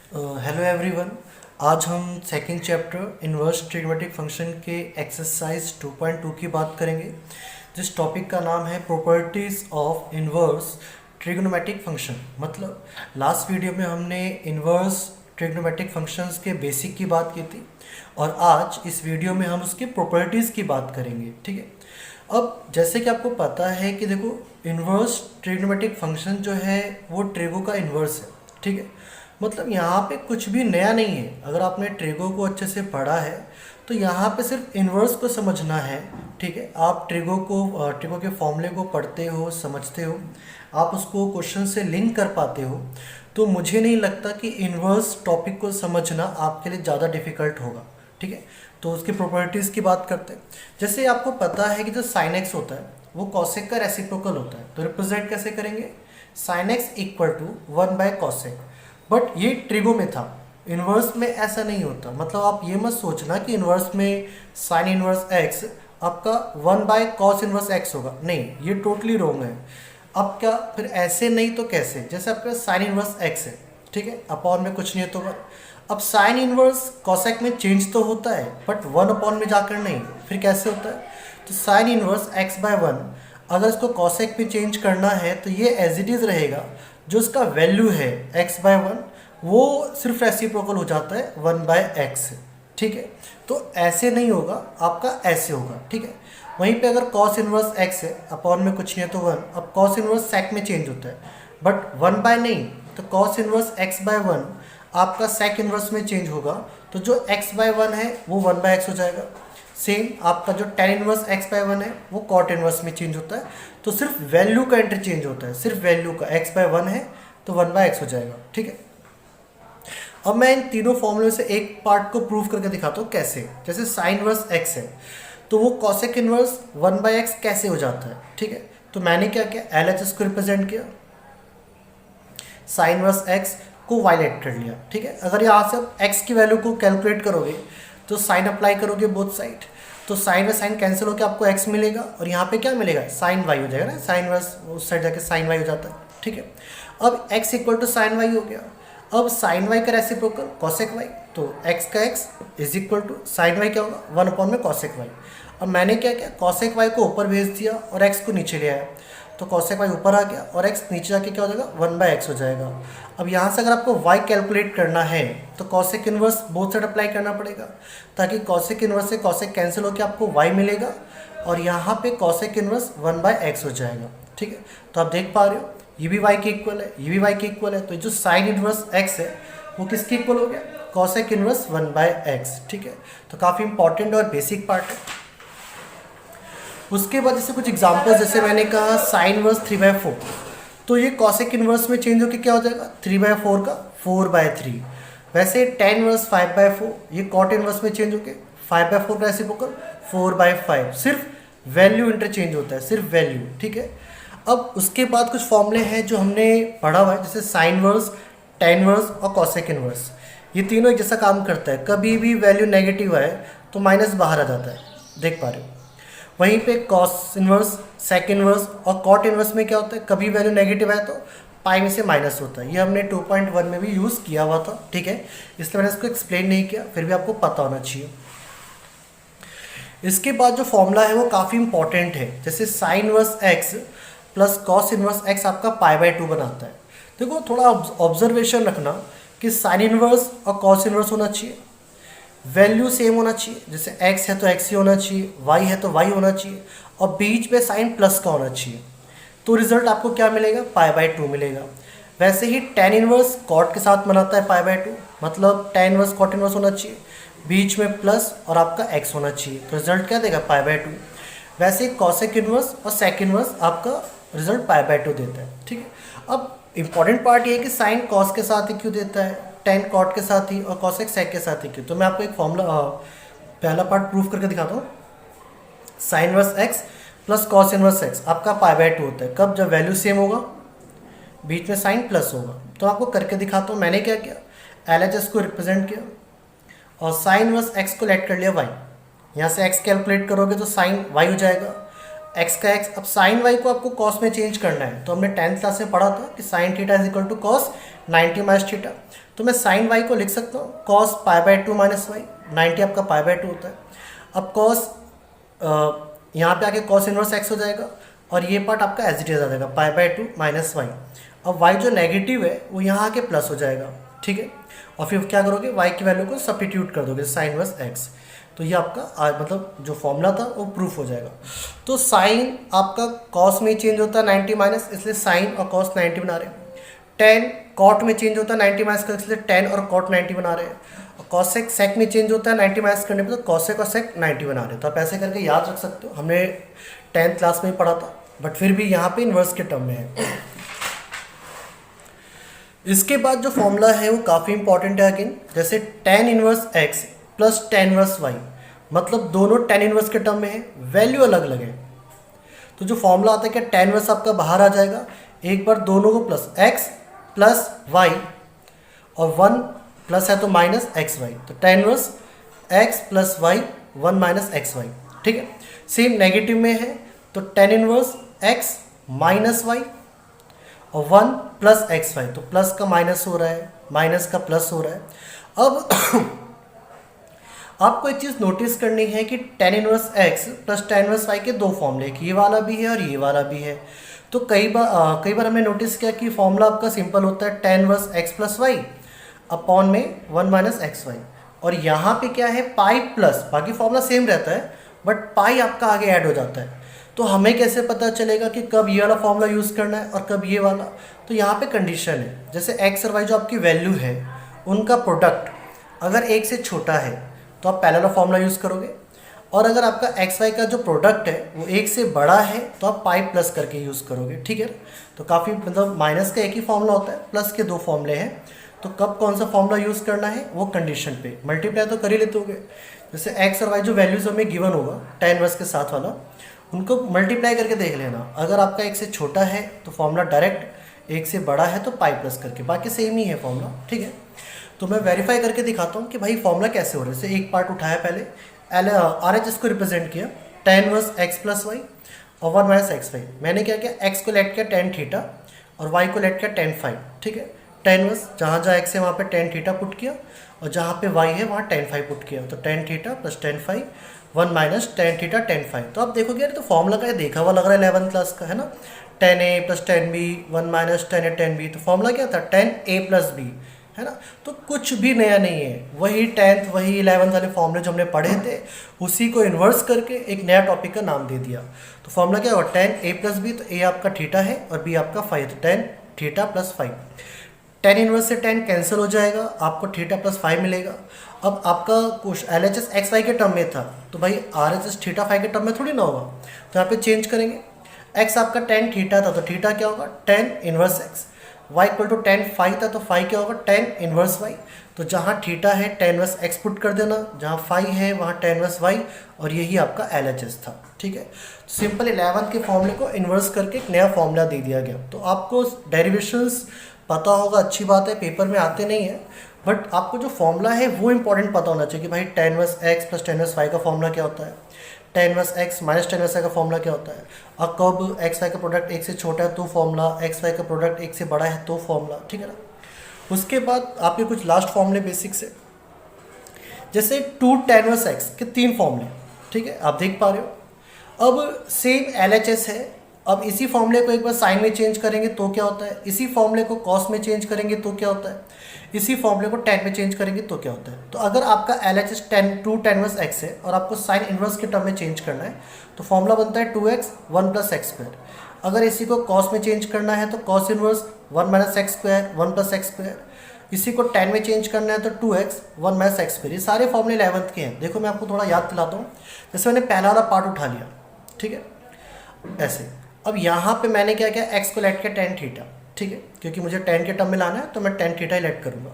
Hello everyone. आज हम second chapter inverse trigonometric function के एक्सरसाइज 2.2 की बात करेंगे, जिस टॉपिक का नाम है properties of inverse trigonometric function. मतलब लास्ट वीडियो में हमने इन्वर्स ट्रिग्नोमेट्रिक फंक्शंस के बेसिक की बात की थी और आज इस वीडियो में हम उसकी प्रॉपर्टीज़ की बात करेंगे। ठीक है, अब जैसे कि आपको पता है कि देखो, इन्वर्स ट्रिग्नोमेट्रिक फंक्शन जो है वो ट्रिगो का इन्वर्स है। ठीक है, मतलब यहाँ पे कुछ भी नया नहीं है। अगर आपने ट्रिगो को अच्छे से पढ़ा है तो यहाँ पे सिर्फ इन्वर्स को समझना है। ठीक है, आप ट्रिगो के फॉर्मूले को पढ़ते हो, समझते हो, आप उसको क्वेश्चन से लिंक कर पाते हो, तो मुझे नहीं लगता कि इन्वर्स टॉपिक को समझना आपके लिए ज़्यादा डिफिकल्ट होगा। ठीक है, तो उसकी प्रॉपर्टीज़ की बात करते हैं। जैसे आपको पता है कि जो साइन एक्स होता है वो कॉसेक का रेसिप्रोकल होता है, तो रिप्रेजेंट कैसे करेंगे? साइन एक्स इक्वल टू 1/कॉसेक। बट ये ट्रिगो में था, इन्वर्स में ऐसा नहीं होता। मतलब आप ये मत सोचना कि इन्वर्स में साइन इन्वर्स एक्स आपका 1/कॉस इन्वर्स एक्स होगा, नहीं, ये टोटली रॉन्ग है। अब क्या फिर ऐसे नहीं तो कैसे? जैसे आपका साइन इन्वर्स एक्स है, ठीक है, अपॉन में कुछ नहीं है तो वन। अब साइन इन्वर्स कॉसेक में चेंज तो होता है बट 1 अपॉन में जाकर नहीं, फिर कैसे होता है? तो साइन इन्वर्स x/1 अगर इसको कॉसेक में चेंज करना है तो ये एज इट इज़ रहेगा। जो इसका वैल्यू है x/1 वो सिर्फ रेसिप्रोकल हो जाता है 1/x। ठीक है, तो ऐसे नहीं होगा, आपका ऐसे होगा। ठीक है, वहीं पे अगर कॉस इन्वर्स x है, अपॉन में कुछ नहीं है तो 1। अब कॉस इन्वर्स सेक में चेंज होता है बट 1/ नहीं, तो कॉस इन्वर्स x/1 आपका सेक इन्वर्स में चेंज होगा, तो जो x/1 है वो 1/x हो जाएगा। सेम आपका जो tan इनवर्स x/1 है वो cot इनवर्स में चेंज होता है, तो सिर्फ वैल्यू का इंटरचेंज होता है, सिर्फ वैल्यू का। x/1 है तो 1/x हो जाएगा। ठीक है, अब मैं इन तीनों फॉर्मूले से एक पार्ट को प्रूव करके दिखाता हूँ कैसे। जैसे साइन इनवर्स x है तो वो कॉसेक इनवर्स 1/x कैसे हो जाता है। ठीक है, तो मैंने क्या किया, LHS को रिप्रेजेंट किया, साइन इनवर्स x को वायलेट कर लिया। ठीक है, अगर यहाँ से आप x की वैल्यू को कैलकुलेट करोगे तो साइन अप्लाई करोगे बोथ साइड, तो साइन में साइन कैंसिल होकर आपको x मिलेगा और यहाँ पे क्या मिलेगा, साइन y हो जाएगा ना, साइन वर्स उस साइड जाके साइन y हो जाता है। ठीक है, अब x equal to sine y हो गया। अब साइन y का रेसिप्रोकल कॉसेक y, तो x का x is equal to sine y क्या होगा, 1 अपॉन में कॉसेक y। अब मैंने क्या किया, कॉसेक y को ऊपर भेज दिया और x को नीचे ले आया, तो कॉसेक y ऊपर आ गया और x नीचे जाके क्या हो जाएगा, 1/x हो जाएगा। अब यहाँ से अगर आपको y कैलकुलेट करना है तो cosec inverse both side apply करना पड़ेगा, ताकि कॉसेक इन्वर्स से कॉसेक कैंसिल होकर आपको y मिलेगा और यहाँ पे कॉसेक इन्वर्स 1/x हो जाएगा। ठीक है, तो आप देख पा रहे हो ये भी y के इक्वल है, ये भी y के इक्वल है, तो जो साइन इन्वर्स x है वो किसके इक्वल हो गया, कॉसेक इन्वर्स 1/x। ठीक है, तो काफ़ी इंपॉर्टेंट और बेसिक पार्ट है। उसके बाद जैसे कुछ एग्जांपल्स, जैसे मैंने कहा साइन इनवर्स 3/4, तो ये कॉसेक इनवर्स में चेंज होकर क्या हो जाएगा, 3/4 का 4/3। वैसे tan इनवर्स 5/4 ये कॉट इनवर्स में चेंज होकर 5/4 का रेसिप्रोकल 4/5। सिर्फ वैल्यू इंटरचेंज होता है, सिर्फ वैल्यू। ठीक है, अब उसके बाद कुछ फॉर्मूले हैं जो हमने पढ़ा हुआ है, जैसे साइन इनवर्स, tan इनवर्स और कॉसेक इनवर्स। ये तीनों एक जैसा काम करता है, कभी भी वैल्यू नेगेटिव आए तो माइनस बाहर आ जाता है, देख पा रहे हो। वहीं पे कॉस इनवर्स, सेक इनवर्स और कॉट इनवर्स में क्या होता है, कभी वैल्यू नेगेटिव है तो पाई में से माइनस होता है। ये हमने 2.1 में भी यूज़ किया हुआ था। ठीक है, इसलिए मैंने इसको एक्सप्लेन नहीं किया, फिर भी आपको पता होना चाहिए। इसके बाद जो फॉर्मूला है वो काफ़ी इंपॉर्टेंट है, जैसे sine inverse x plus cos inverse x आपका π/2 बनाता है। देखो, थोड़ा ऑब्जर्वेशन रखना कि साइन इनवर्स और कॉस इनवर्स होना चाहिए, वैल्यू सेम होना चाहिए, जैसे x है तो x ही होना चाहिए, y है तो y होना चाहिए, और बीच में साइन प्लस का होना चाहिए, तो रिजल्ट आपको क्या मिलेगा, π/2 मिलेगा। वैसे ही tan इनवर्स कॉट के साथ बनाता है π/2, मतलब tan इनवर्स कॉट इनवर्स होना चाहिए, बीच में प्लस और आपका x होना चाहिए, तो रिजल्ट क्या देगा, π/2। वैसे ही कॉसेक इनवर्स और सेक इनवर्स आपका रिजल्ट π/2 देता है। ठीक है, अब इंपॉर्टेंट पार्ट ये है कि साइन कॉस के साथ ही क्यों देता है, tan कॉट के साथ ही, और कॉसेक सेक के साथ ही क्यों। तो मैं आपको एक फॉर्मूला पहला पार्ट प्रूफ करके दिखाता हूँ। Sine inverse x plus cos inverse x आपका π/2 होता है, कब, जब वैल्यू सेम होगा, बीच में साइन प्लस होगा। तो आपको करके दिखाता हूँ। मैंने क्या किया, LHS को रिप्रेजेंट किया और साइन इनवर्स एक्स को लेट कर लिया y। यहाँ से x कैलकुलेट करोगे तो साइन y हो जाएगा, x का x। अब साइन y को आपको कॉस में चेंज करना है, तो हमने 10th क्लास में पढ़ा था कि sine theta is equal to cos 90 minus theta, तो मैं साइन वाई को लिख सकता हूँ cos pi by 2 minus y, 90 आपका पाई बाय 2 होता है। अब कॉस यहाँ पे आके कॉस इनवर्स एक्स हो जाएगा और ये पार्ट आपका एज इट इज आ जाएगा पाई बाय 2 माइनस वाई। अब वाई जो नेगेटिव है वो यहाँ आके प्लस हो जाएगा, ठीक है। और फिर क्या करोगे, वाई की वैल्यू को सब्स्टिट्यूट कर दोगे साइन इनवर्स एक्स, तो ये आपका मतलब जो फॉर्मूला था वो प्रूफ हो जाएगा। तो साइन आपका कॉस में चेंज होता है 90 माइनस, इसलिए साइन और कॉस 90 बना रहे हैं। टेन कॉट में चेंज होता है 90 माइनस का, इसलिए टेन और कॉट 90 बना रहे हैं। और कॉसेक सेक में चेंज होता है 90 माइनस करने पर, तो कॉसेक और सेक 90 बना रहे हैं। तो आप ऐसे करके याद रख सकते हो, हमने 10th क्लास में ही पढ़ा था, बट फिर भी यहाँ पे इन्वर्स के टर्म में है। इसके बाद जो फॉर्मूला है वो काफ़ी इंपॉर्टेंट है अगेन, जैसे tan inverse x plus tan inverse y, मतलब दोनों tan इनवर्स के टर्म में है, वैल्यू अलग अलग है। तो जो फॉर्मूला आता है कि tan इनवर्स आपका बाहर आ जाएगा, एक बार दोनों को प्लस x प्लस y और 1 प्लस है तो माइनस एक्स वाई, तो tan inverse x plus y 1 minus x y, ठीक है। सेम नेगेटिव में है तो tan inverse x minus y और 1 प्लस एक्स वाई, तो प्लस का माइनस हो रहा है, माइनस का प्लस हो रहा है। अब आपको एक चीज़ नोटिस करनी है कि tan inverse x plus tan inverse y के दो फॉर्मूले, ये वाला भी है और ये वाला भी है। तो कई बार हमने नोटिस किया कि फॉर्मूला आपका सिंपल होता है tan inverse x plus y upon में 1 माइनस एक्स वाई, और यहाँ पे क्या है पाई प्लस, बाकी फॉर्मूला सेम रहता है बट पाई आपका आगे ऐड हो जाता है। तो हमें कैसे पता चलेगा कि कब ये वाला फॉर्मूला यूज़ करना है और कब ये वाला, तो यहाँ पे कंडीशन है, जैसे एक्स और वाई जो आपकी वैल्यू है उनका प्रोडक्ट अगर एक से छोटा है तो आप पहला वाला फॉर्मूला यूज़ करोगे, और अगर आपका एक्स वाई का जो प्रोडक्ट है वो एक से बड़ा है तो आप पाई प्लस करके यूज़ करोगे, ठीक है। तो काफ़ी मतलब माइनस का एक ही फॉर्मूला होता है, प्लस के दो फॉर्मूले हैं, तो कब कौन सा फॉर्मूला यूज़ करना है वो कंडीशन पे, मल्टीप्लाई तो कर ही लेते होगे। जैसे एक्स और वाई जो वैल्यूज हमें गिवन होगा tan इनवर्स के साथ वाला, उनको मल्टीप्लाई करके देख लेना। अगर आपका एक से छोटा है तो फॉर्मूला डायरेक्ट, एक से बड़ा है तो पाई प्लस करके, बाकी सेम ही है फॉर्मूला, ठीक है। तो मैं वेरीफाई करके दिखाता हूँ कि भाई फॉर्मूला कैसे हो रहा है। जैसे एक पार्ट उठाया पहले, RHS को रिप्रेजेंट किया tan inverse x plus y और 1 माइनस एक्स वाई। मैंने क्या किया, x को लेट किया tan थीटा और y को लेट किया tan फाई, ठीक है। tan इनवर्स जहाँ जहाँ x है वहाँ पे tan थीटा पुट किया और जहाँ पे y है वहाँ tan फाई पुट किया, तो tan theta plus tan phi 1 minus tan theta tan phi. तो आप देखोगे यार तो फॉर्मूला का ये देखा हुआ लग रहा है 11th क्लास का, है ना। tan a plus tan b 1 minus tan a tan b, तो फॉर्मूला क्या था tan a प्लस b, है ना। तो कुछ भी नया नहीं है, वही 10th वही 11th वाले फॉर्मूले जो हमने पढ़े थे उसी को इन्वर्स करके एक नया टॉपिक का नाम दे दिया। तो फॉर्मूला क्या होगा, tan a प्लस बी, तो a आपका थीटा है और b आपका फाई, तो tan theta plus phi. tan inverse से tan कैंसिल हो जाएगा, आपको थीटा प्लस फाई मिलेगा। अब आपका कुछ LHS एक्स वाई के टर्म में था तो भाई RHS थीटा फाई के टर्म में थोड़ी ना होगा, तो यहाँ पे चेंज करेंगे। x आपका tan थीटा था तो थीटा क्या होगा tan inverse x, y equal to tan phi था तो फाई क्या होगा tan इनवर्स y। तो जहाँ थीटा है tan इनवर्स x पुट कर देना, जहाँ फाई है वहाँ tan इनवर्स y, और यही आपका LHS था, ठीक है। सिंपल 11th के फॉर्मूले को इन्वर्स करके एक नया फॉर्मूला दे दिया गया। तो आपको डेरिवेशंस पता होगा, अच्छी बात है, पेपर में आते नहीं है, बट आपको जो फॉर्मूला है वो इंपॉर्टेंट पता होना चाहिए कि भाई tan inverse x plus tan inverse y का फॉर्मूला क्या होता है, tan inverse x minus tan inverse y का फॉर्मूला क्या होता है, और कब एक्स वाई का प्रोडक्ट एक से छोटा है तो फॉर्मूला, एक्स वाई का प्रोडक्ट एक से बड़ा है तो फॉर्मूला, ठीक है ना। उसके बाद आपके कुछ लास्ट फॉर्मूले बेसिक से, जैसे 2 tan इनवर्स x के 3 फॉर्मूले, ठीक है, आप देख पा रहे हो। अब सेम LHS है, अब इसी फॉर्मूले को एक बार साइन में चेंज करेंगे तो क्या होता है, इसी फॉर्मूले को कॉस में चेंज करेंगे तो क्या होता है, इसी फॉर्मूले को tan में चेंज करेंगे तो क्या होता है। तो अगर आपका LHS 2 tan इनवर्स x है और आपको साइन इनवर्स के टर्म में चेंज करना है तो फॉर्मूला बनता है 2x 1 प्लस एक्स स्क्वायर। अगर इसी को कॉस में चेंज करना है तो cos inverse 1 minus x square 1 plus x square. इसी को tan में चेंज करना है तो 2x 1 माइनस एक्स स्क्वायर। ये सारे फॉर्मूले 11th के हैं। देखो मैं आपको थोड़ा याद दिलाता हूँ। जैसे मैंने पहला वाला पार्ट उठा लिया, ठीक है, ऐसे। अब यहाँ पे मैंने क्या किया, x को लेट किया tan थीटा, ठीक है, क्योंकि मुझे tan के टर्म में लाना है तो मैं tan थीटा ही लेट करूँगा।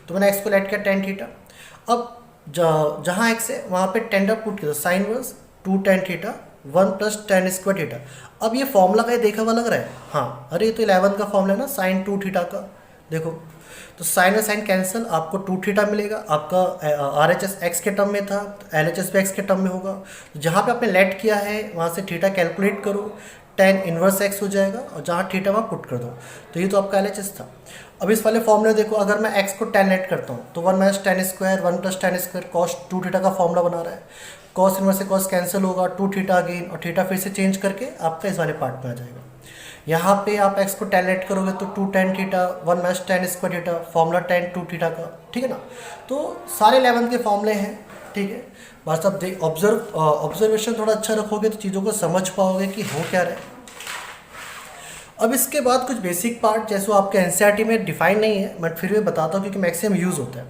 तो मैंने x को लेट किया tan थीटा। अब जहाँ x है वहाँ पे tan का पुट किया, sine inverse 2 tan theta 1 plus tan square theta. अब ये फॉर्मूला का ये देखा हुआ लग रहा है, हाँ, अरे ये तो 11th का फॉर्मूला है ना, साइन 2 थीटा का। देखो तो साइन और साइन कैंसिल, आपको 2 थीटा मिलेगा। आपका RHS x के टर्म में था तो LHS भी x के टर्म में होगा। तो जहाँ पे आपने लेट किया है वहाँ से थीटा कैलकुलेट करो, टेन इनवर्स एक्स हो जाएगा और जहाँ थीटा वहाँ पुट कर दो। तो ये तो आपका LHS था। अब इस वाले फॉर्मूले देखो, अगर मैं एक्स को टेन लेट करता हूँ तो 1 minus ten square 1 plus ten square cos 2 theta का फॉर्मूला बना रहा है। कॉस इनवर्स से कॉस कैंसिल होगा, 2 थीटा अगेन, और थीटा फिर से चेंज करके आपका इस वाले पार्ट में आ जाएगा। यहाँ पे आप एक्स को टेन लेट करोगे तो 2 tan theta 1 minus ten square theta, formula ten 2 theta का, ठीक है ना। तो सारे 11 के फॉर्मूले हैं, ठीक है। बस अब ऑब्जर्वेशन थोड़ा अच्छा रखोगे तो चीज़ों को समझ पाओगे कि हो क्या रहा है। अब इसके बाद कुछ बेसिक पार्ट जैसे आपके एनसीईआरटी में डिफाइन नहीं है, बट फिर भी बताता हूँ क्योंकि मैक्सिमम यूज़ होता है।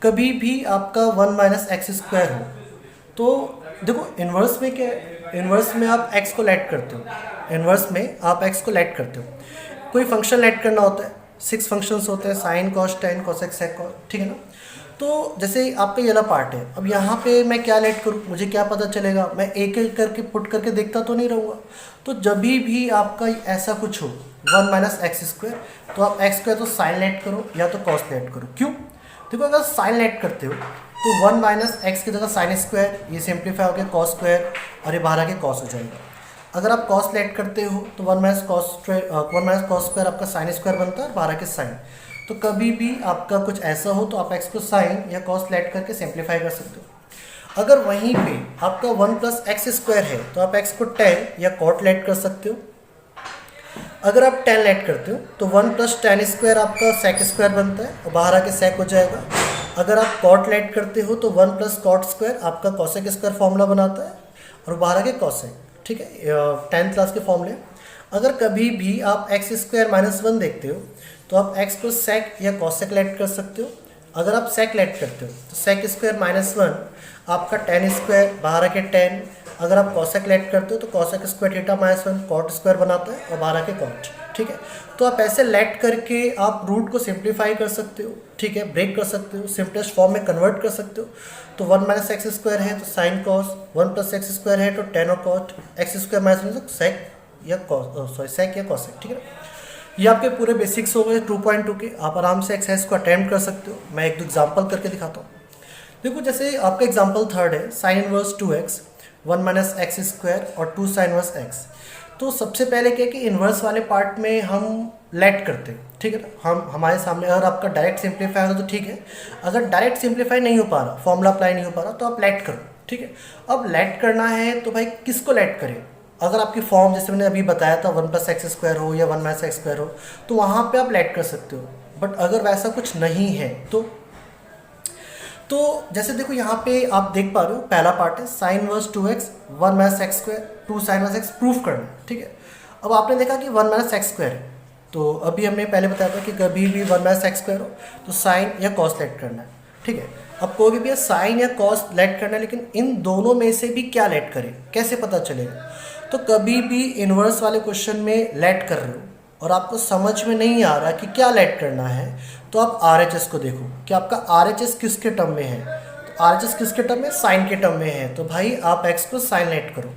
कभी भी आपका 1 माइनस एक्स स्क्वायर हो तो देखो इन्वर्स में क्या है, इन्वर्स में आप एक्स को लेट करते हो, इन्वर्स में आप एक्स को लेट करते हो। कोई फंक्शन लेट करना होता है, 6 फंक्शंस होते हैं, sine cos tan cosec sec cos, ठीक है ना। तो जैसे आपका ये वाला पार्ट है, अब यहाँ पे मैं क्या लेट करूँ, मुझे क्या पता चलेगा, मैं एक एक करके पुट करके देखता तो नहीं रहूँगा। तो जब भी आपका ऐसा कुछ हो 1 माइनस एक्स स्क्वायर, तो आप एक्स स्क्वायर तो साइन लेट करो या तो कॉस लेट करो। क्यों? देखो अगर साइन लेट करते हो तो 1 माइनस एक्स की जगह साइन स्क्वायर, ये सिंप्लीफाई हो गया कॉस स्क्वायर और ये बाहर आके कॉस हो जाएगा। अगर आप कॉस लेट करते हो तो 1 माइनस कॉस स्क्वायर आपका साइन स्क्वायर बनता है और बाहर आके साइन। तो कभी भी आपका कुछ ऐसा हो तो आप एक्स को साइन या कॉस लेट करके सिंप्लीफाई कर सकते हो। अगर वहीं पे आपका 1 प्लस एक्स स्क्वायर है तो आप एक्स को टेन या कॉट लेट कर सकते हो। अगर आप टेन लेट करते हो तो 1 प्लस टेन स्क्वायर आपका सेक स्क्वायर बनता है और बाहर आके सेक हो जाएगा। अगर आप कॉट लेट करते हो तो 1 प्लस कॉट स्क्वायर आपका कॉसेक स्क्वायर फॉर्मूला बनाता है और बाहर आके कॉसेक, ठीक है, 10th क्लास के फॉर्मूले। अगर कभी भी आप एक्स स्क्वायर माइनस 1 देखते हो तो आप एक्स को सेक या कॉसेक लेट कर सकते हो। अगर आप सेक लेट करते हो तो सेक स्क्वायर माइनस 1 आपका टेन स्क्वायर बाहर आके टेन। अगर आप कॉसेक लेट करते हो तो cosec square theta minus 1 cot square बनाता है और बाहर आके कॉट, ठीक है। तो आप ऐसे लेट करके आप रूट को सिंप्लीफाई कर सकते हो, ठीक है, ब्रेक कर सकते हो, सिंपलेस्ट फॉर्म में कन्वर्ट कर सकते हो। तो 1 माइनस एक्स स्क्वायर है तो sine cos, 1 plus x square है तो टेन और कॉट, एक्स स्क्वायर माइनस 1 सेक या सेक या कॉसेक, ठीक है ना। ये आपके पूरे बेसिक्स हो गए 2.2 के। आप आराम से एक्सरसाइज को अटेम्प्ट कर सकते हो। मैं एक दो एग्जाम्पल करके दिखाता हूँ। देखो जैसे आपका एग्जाम्पल थर्ड है, sine inverse 2x 1 minus x square और 2 साइन इनवर्स x। तो सबसे पहले क्या है कि इन्वर्स वाले पार्ट में हम लेट करते हैं, ठीक है ना। हम हमारे सामने अगर आपका डायरेक्ट सिंप्लीफाई हो तो ठीक है, अगर डायरेक्ट सिंप्लीफाई नहीं हो पा रहा, फॉर्मूला अप्लाई नहीं हो पा रहा तो आप लेट करो, ठीक है। अब लेट करना है तो भाई किसको लेट करें। अगर आपकी फॉर्म जैसे मैंने अभी बताया था 1 प्लस एक्स स्क्वायर हो या 1 माइनस एक्स स्क्वायर हो तो वहाँ पे आप लेट कर सकते हो। बट अगर वैसा कुछ नहीं है तो जैसे देखो यहाँ पे आप देख पा रहे हो पहला पार्ट है sine inverse 2x 1 minus x square 2 sine inverse x proof करना है, ठीक है। अब आपने देखा कि 1 माइनस एक्स स्क्वायर है, तो अभी हमने पहले बताया था कि कभी भी 1 माइनस एक्स स्क्वायर हो तो साइन या कॉस लेट करना है, ठीक है। अब कोई भी साइन या कॉस लेट करना है, लेकिन इन दोनों में से भी क्या लेट करें, कैसे पता चलेगा। तो कभी भी इन्वर्स वाले क्वेश्चन में लेट कर रहे हो और आपको समझ में नहीं आ रहा कि क्या लेट करना है तो आप RHS को देखो कि आपका RHS किसके टर्म में है। तो RHS किसके टर्म में, साइन के टर्म में है, तो भाई आप x को साइन लेट करो,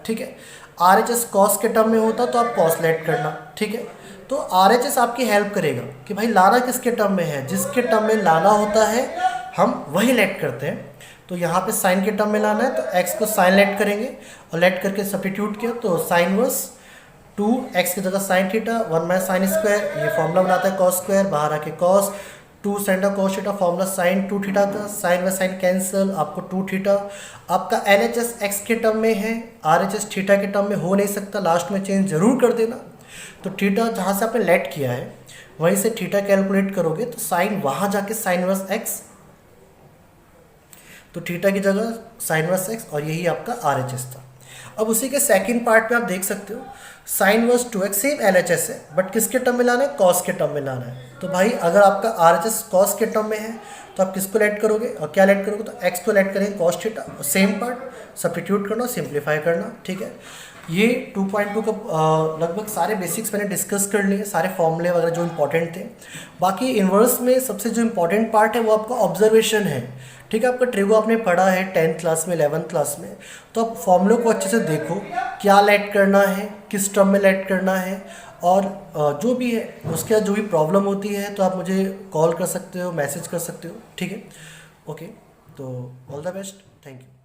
ठीक है। RHS कॉस के टर्म में होता तो आप कॉस लेट करना, ठीक है। तो RHS आपकी हेल्प करेगा कि भाई लाना किसके टर्म में है, जिसके टर्म में लाना होता है हम वही लेट करते हैं। तो यहाँ पे साइन के टर्म में लाना है तो x को साइन लेट करेंगे और लेट करके सब्स्टिट्यूट किया तो साइन वर्स 2x की जगह sine theta 1 minus sine square, ये फॉर्मूला बनाता है कॉस स्क्वायर, बाहर आके कॉस 2 साइन का cos theta, formula sine 2 theta का, साइन व साइन कैंसिल, आपको 2 थीटा। आपका LHS x के टर्म में है, RHS थीटा के टर्म में हो नहीं सकता, लास्ट में चेंज जरूर कर देना। तो थीटा जहाँ से आपने लेट किया है वहीं से थीटा कैलकुलेट करोगे तो साइन वहाँ जाके साइन वर्स x, तो थीटा की जगह साइन वर्स x और यही आपका RHS था। अब उसी के सेकंड पार्ट में आप देख सकते हो sine inverse 2x same LHS है बट किसके टर्म में लाना है, कॉस के टर्म में लाना है। तो भाई अगर आपका RHS कॉस के टर्म में है तो आप किसको लेट करोगे और क्या लेट करोगे, तो x को लेट करेंगे कॉस थीटा और सेम पार्ट सब्स्टिट्यूट करना, सिंप्लीफाई करना, ठीक है। ये 2.2 का लगभग सारे बेसिक्स मैंने डिस्कस कर लिए, सारे फॉर्मूले वगैरह जो इंपॉर्टेंट थे। बाकी इन्वर्स में सबसे जो इंपॉर्टेंट पार्ट है वो आपका ऑब्जर्वेशन है, ठीक है। आपका ट्रिगो आपने पढ़ा है 10th क्लास में 11th क्लास में, तो आप फॉर्मूले को अच्छे से देखो क्या लेट करना है, किस टर्म में लेट करना है, और जो भी है उसके बाद जो भी प्रॉब्लम होती है तो आप मुझे कॉल कर सकते हो, मैसेज कर सकते हो, ठीक है। ओके, तो all the best, thank you.